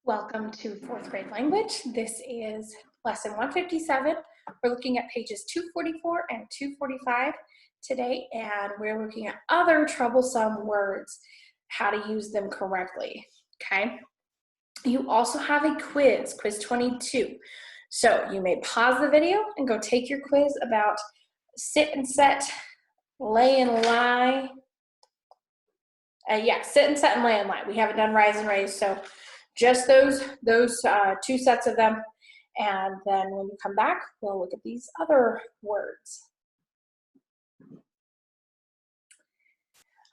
Welcome to fourth grade language. This is lesson 157. We're looking at pages 244 and 245 today, and we're looking at other troublesome words, how to use them correctly, okay? You also have a quiz 22. So you may pause the video and go take your quiz about sit and set, lay and lie. Sit and set and lay and lie. We haven't done rise and raise, so just those two sets of them, and then when you come back, we'll look at these other words.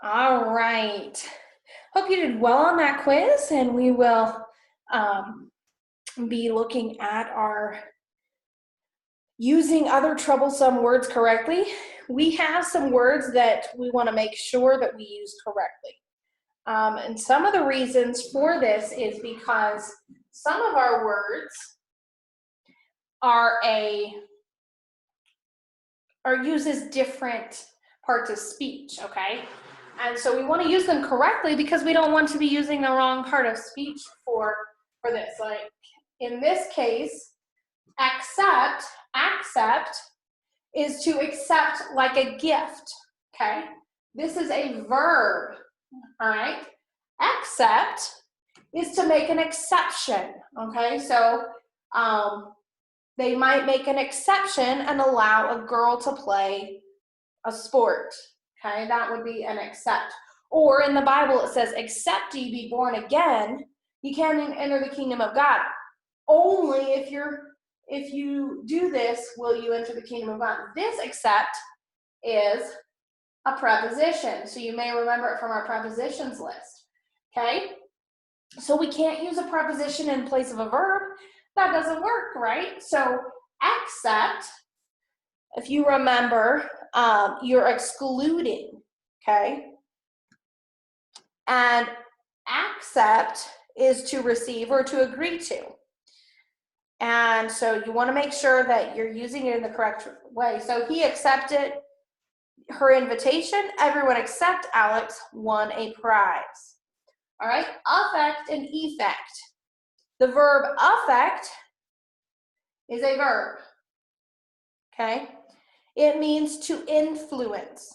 All right. Hope you did well on that quiz, and we will be looking at our using other troublesome words correctly. We have some words that we want to make sure that we use correctly. And some of the reasons for this is because some of our words are uses different parts of speech, okay? And so we want to use them correctly because we don't want to be using the wrong part of speech for this. Like in this case, accept is to accept like a gift, okay? This is a verb. All right, accept is to make an exception, okay? So they might make an exception and allow a girl to play a sport, okay? That would be an accept. Or in the Bible it says, except ye be born again, you can't enter the kingdom of God. Only if you do this will you enter the kingdom of God. This accept is a preposition. So you may remember it from our prepositions list, okay? So we can't use a preposition in place of a verb. That doesn't work, right? So accept, if you remember, you're excluding, okay? And accept is to receive or to agree to. And so you want to make sure that you're using it in the correct way. So he accepted her invitation. Everyone except Alex won a prize. All right, affect and effect. The verb affect is a verb, okay? It means to influence.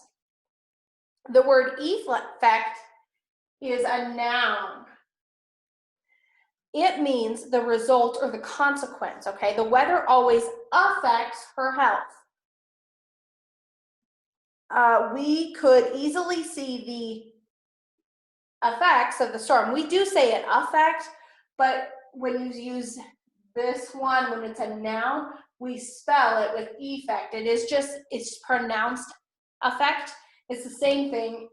The word effect is a noun. It means the result or the consequence, okay? The weather always affects her health. We could easily see the effects of the storm. We do say it affect, but when you use this one, when it's a noun, we spell it with effect. It's pronounced effect. It's the same thing.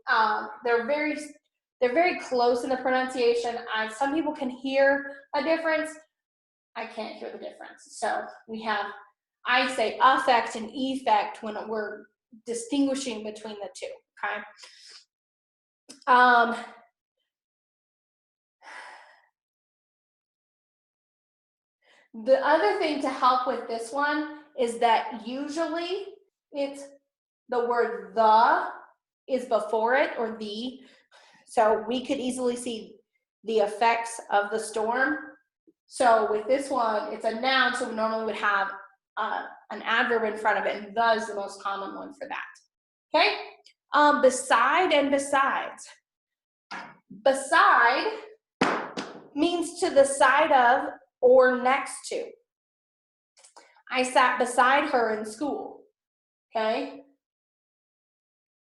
They're very close in the pronunciation. Some people can hear a difference. I can't hear the difference. So I say affect and effect when we're distinguishing between the two, okay? The other thing to help with this one is that usually it's the word the is before it, or the, so we could easily see the effects of the storm. So with this one, it's a noun, so we normally would have an adverb in front of it, and the is the most common one for that, okay? Beside and besides. Beside means to the side of or next to. I sat beside her in school, okay?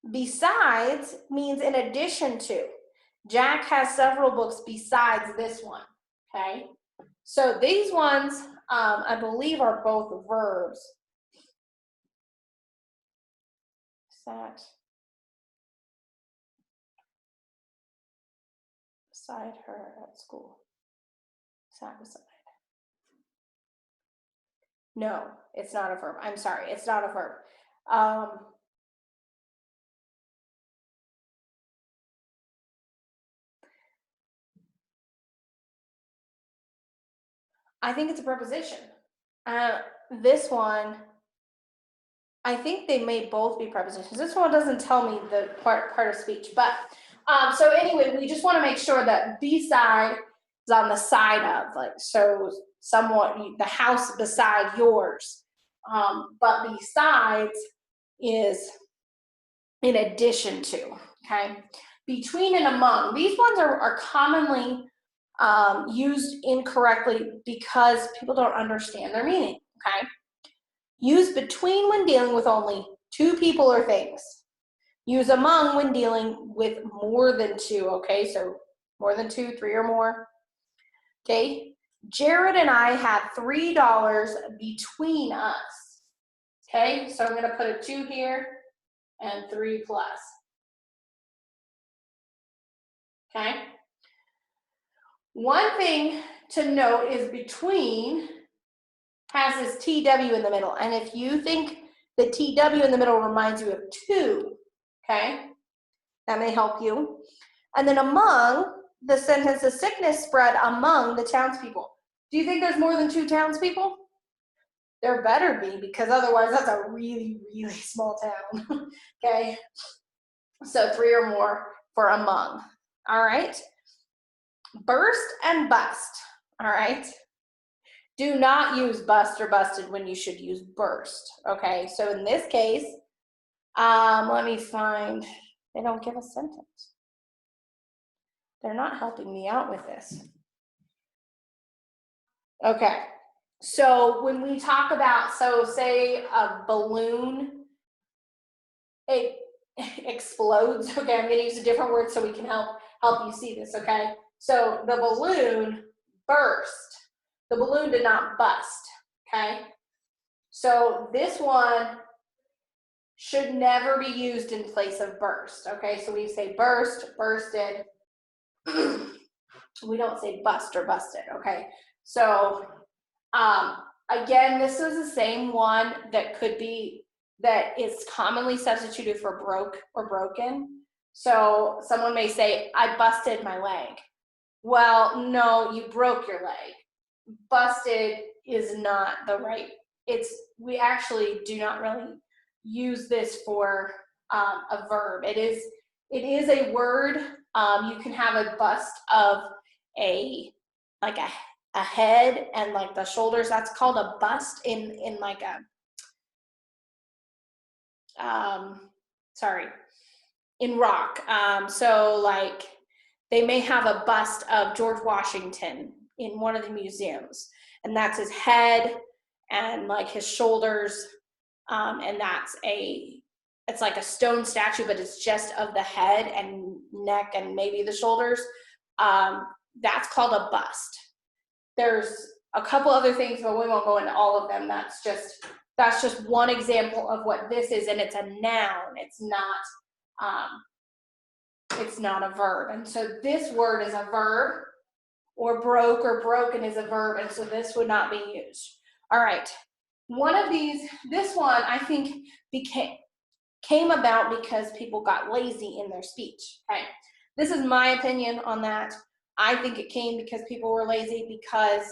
Besides means in addition to. Jack has several books besides this one, okay? So these ones, I believe, are both verbs. Sat beside her at school. Sat beside. No, it's not a verb. I'm sorry, it's not a verb. I think it's a preposition. This one, I think they may both be prepositions. This one doesn't tell me the part of speech, but so anyway, we just want to make sure that beside is on the side of, like, so somewhat the house beside yours. But besides is in addition to, okay? Between and among, these ones are commonly used incorrectly because people don't understand their meaning, okay? Use between when dealing with only two people or things. Use among when dealing with more than two, okay? So more than two, three or more, okay? Jared and I had $3 between us, okay? So I'm gonna put a 2 here and 3 plus, okay? One thing to note is between has this TW in the middle, and if you think the TW in the middle reminds you of two, okay, that may help you. And then among, the sentence, the sickness spread among the townspeople. Do you think there's more than 2 townspeople? There better be, because otherwise that's a really, really small town, okay? So 3 or more for among, all right? Burst and bust, all right? Do not use bust or busted when you should use burst, okay? So in this case, let me find, they don't give a sentence. They're not helping me out with this. Okay, so when we talk about, so say a balloon, it explodes, okay? I'm gonna use a different word so we can help you see this, okay? So the balloon burst. The balloon did not bust, okay? So this one should never be used in place of burst, okay? So we say burst, bursted. We don't say bust or busted, okay? So again, this is the same one that is commonly substituted for broke or broken. So someone may say, I busted my leg. Well, no, you broke your leg. Busted is not the right, we actually do not really use this for a verb. It is a word. You can have a bust of a head and like the shoulders. That's called a bust in like a in rock. So like they may have a bust of George Washington in one of the museums, and that's his head and like his shoulders, and it's like a stone statue, but it's just of the head and neck and maybe the shoulders. That's called a bust. There's a couple other things, but we won't go into all of them. That's just one example of what this is, and it's a noun. It's not a verb. And so this word is a verb, or broke or broken is a verb, and so this would not be used. All right. One of these, this one I think came about because people got lazy in their speech. Okay. This is my opinion on that. I think it came because people were lazy, because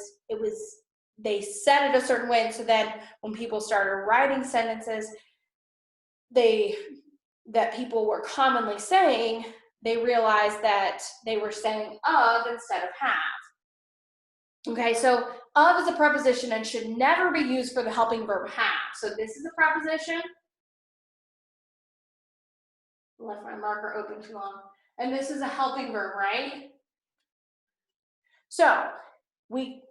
they said it a certain way, and so then when people started writing sentences that people were commonly saying, they realized that they were saying of instead of have. Okay, so of is a preposition and should never be used for the helping verb have. So this is a preposition. Left my marker open too long. And this is a helping verb, right? So we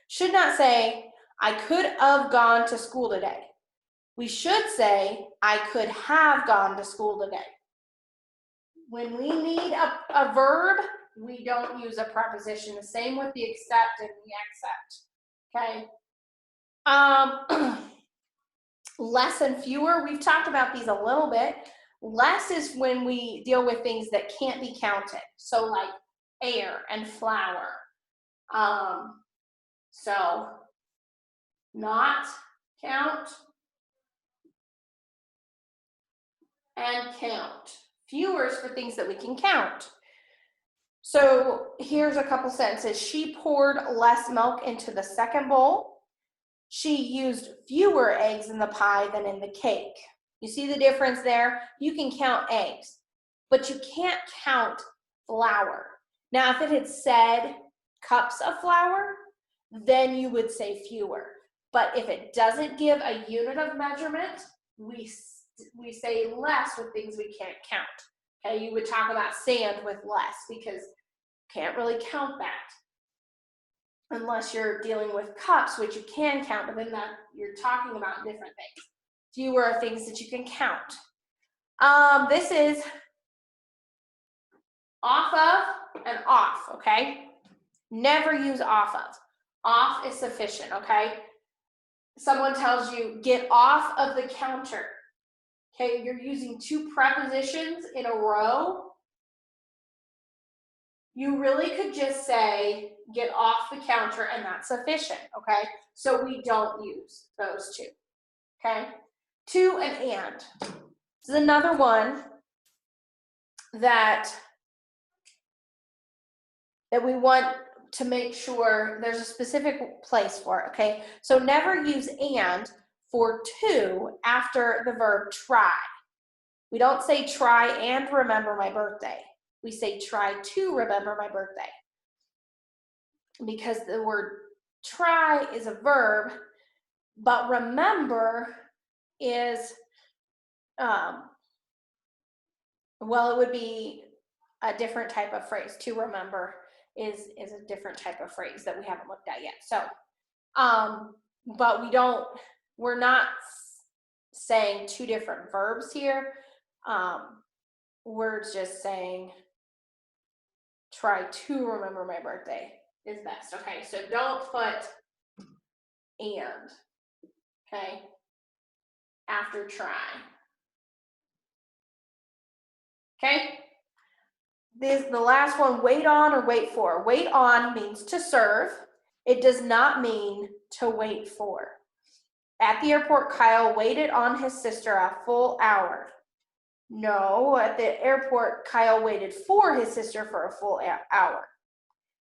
should not say, I could have gone to school today. We should say, I could have gone to school today. When we need a verb, we don't use a preposition. The same with the except and the except, okay? Less and fewer, we've talked about these a little bit. Less is when we deal with things that can't be counted. So like air and flour. So not count and count. Fewer is for things that we can count. So here's a couple sentences. She poured less milk into the second bowl. She used fewer eggs in the pie than in the cake. You see the difference there? You can count eggs, but you can't count flour. Now, if it had said cups of flour, then you would say fewer. But if it doesn't give a unit of measurement, we say less with things we can't count. Okay, you would talk about sand with less because can't really count that unless you're dealing with cups, which you can count, but then that you're talking about different things. Fewer are things that you can count. This is off of and off, okay? Never use off of. Off is sufficient, okay? Someone tells you, get off of the counter. Okay, you're using two prepositions in a row. You really could just say, get off the counter, and that's sufficient, okay? So we don't use those two, okay? To and. This is another one that we want to make sure there's a specific place for it, okay? So never use and for to after the verb try. We don't say try and remember my birthday. We say try to remember my birthday. Because the word try is a verb, but remember is, well, it would be a different type of phrase. To remember is a different type of phrase that we haven't looked at yet. So, but we're not saying two different verbs here. We're just saying try to remember my birthday is best. Okay, so don't put and, okay, after try. Okay, the last one, wait on or wait for. Wait on means to serve. It does not mean to wait for. At the airport, Kyle waited on his sister a full hour. No, at the airport, Kyle waited for his sister for a full hour.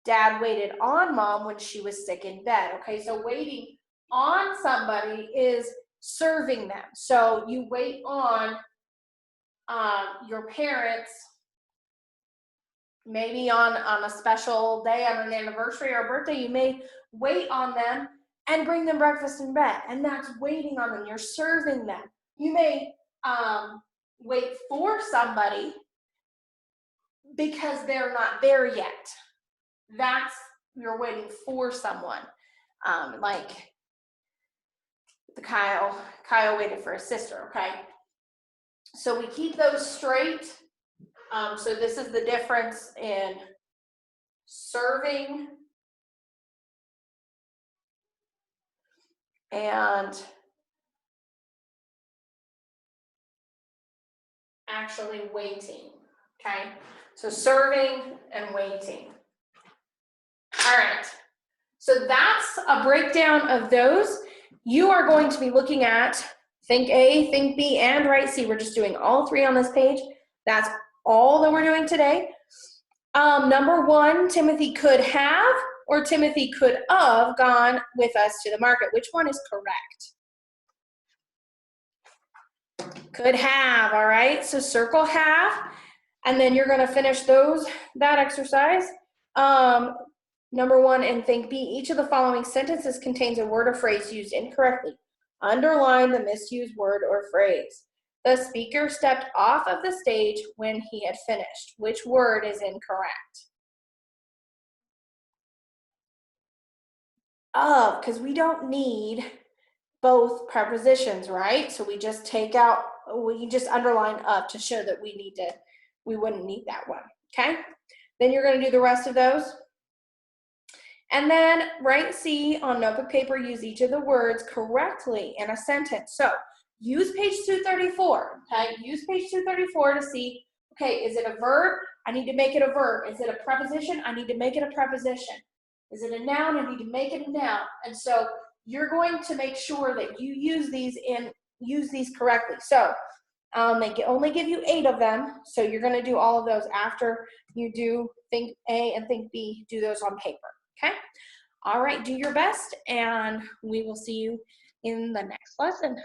Dad waited on mom when she was sick in bed. Okay, so waiting on somebody is serving them. So you wait on your parents, maybe on a special day, on an anniversary or a birthday, you may wait on them and bring them breakfast in bed, and that's waiting on them. You're serving them. You may wait for somebody because they're not there yet. That's, you're waiting for someone. Like the Kyle waited for his sister, okay? So we keep those straight. So this is the difference in serving and actually waiting, okay? So serving and waiting. All right, so that's a breakdown of those. You are going to be looking at think A, think B, and write C. We're just doing all three on this page. That's all that we're doing today. Number one, Timothy could have or Timothy could have gone with us to the market. Which one is correct? Could have, all right? So circle have, and then you're gonna finish that exercise. Number one, and think B, each of the following sentences contains a word or phrase used incorrectly. Underline the misused word or phrase. The speaker stepped off of the stage when he had finished. Which word is incorrect? Of, because we don't need both prepositions, right? So we just underline of to show that we wouldn't need that one, okay? Then you're gonna do the rest of those. And then write C on notebook paper, use each of the words correctly in a sentence. So use page 234, okay? Use page 234 to see, okay, is it a verb? I need to make it a verb. Is it a preposition? I need to make it a preposition. Is it a noun? I need to make it a noun. And so you're going to make sure that you use these correctly. So they only give you 8 of them. So you're gonna do all of those after you do think A and think B, do those on paper, okay? All right, do your best, and we will see you in the next lesson.